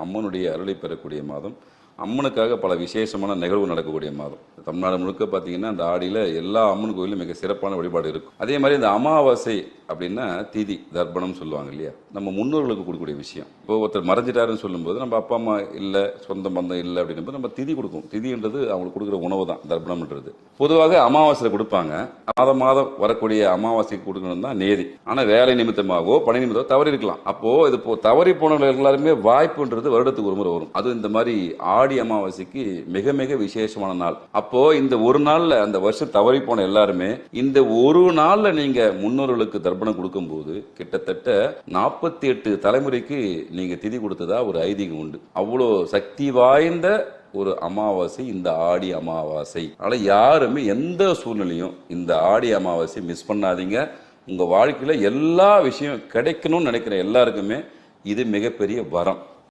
அம்மனுடைய அருளை பெறக்கூடிய மாதம். அம்மனுக்காக பல விசேஷமான நிகழ்வு நடக்கக்கூடிய மாதம். தமிழ்நாடு முழுக்க பார்த்தீங்கன்னா அந்த ஆடியில் எல்லா அம்மன் கோயிலும் மிக சிறப்பான வழிபாடு இருக்கும். அதே மாதிரி இந்த அமாவாசை அப்படின்னா திதி தர்ப்பணம் சொல்லுவாங்க இல்லையா, நம்ம முன்னோர்களுக்கு கொடுக்கக்கூடிய விஷயம். இப்போ ஒருத்தர் மறைஞ்சிட்டாருன்னு சொல்லும்போது நம்ம அப்பா அம்மா இல்லை, சொந்த பந்தம் இல்லை அப்படின்னும்போது நம்ம திதி கொடுக்கும். திதின்றது அவங்களுக்கு கொடுக்குற உணவு தான் தர்ப்பணம்ன்றது. பொதுவாக அமாவாசையில் கொடுப்பாங்க. மாதம் வரக்கூடிய அமாவாசைக்கு கொடுக்கணும் தான் நேதி. ஆனால் வேலை நிமித்தமாகவோ பணி நிமித்தமாக தவறி இருக்கலாம். அப்போ இது தவறி போனவர்கள் எல்லாருமே வாய்ப்புன்றது வருடத்துக்கு ஒரு முறை வரும். அது இந்த மாதிரி ஆடி அமாவாசைக்கு மிக மிக விசேஷமான நாள். அப்போ இந்த ஒரு நாள்ல அந்த வருஷம் தவறி போன எல்லாருமே இந்த ஒரு நாள்ல நீங்க முன்னோர்களுக்கு தர்ப்பணம் கொடுக்கும் போது கிட்டத்தட்ட 48 தலைமுறைக்கு நீங்க திதி கொடுத்ததா ஒரு ஐதீகம் உண்டு. அவ்வளோ சக்தி வாய்ந்த ஒரு அமாவாசை இந்த ஆடி அமாவாசை. அதனால யாருமே எந்த சூழ்நிலையும் இந்த ஆடி அமாவாசை மிஸ் பண்ணாதீங்க. உங்க வாழ்க்கையில எல்லா விஷயம் கிடைக்கணும்னு நினைக்கிற எல்லாருக்குமே இது மிகப்பெரிய வரம்.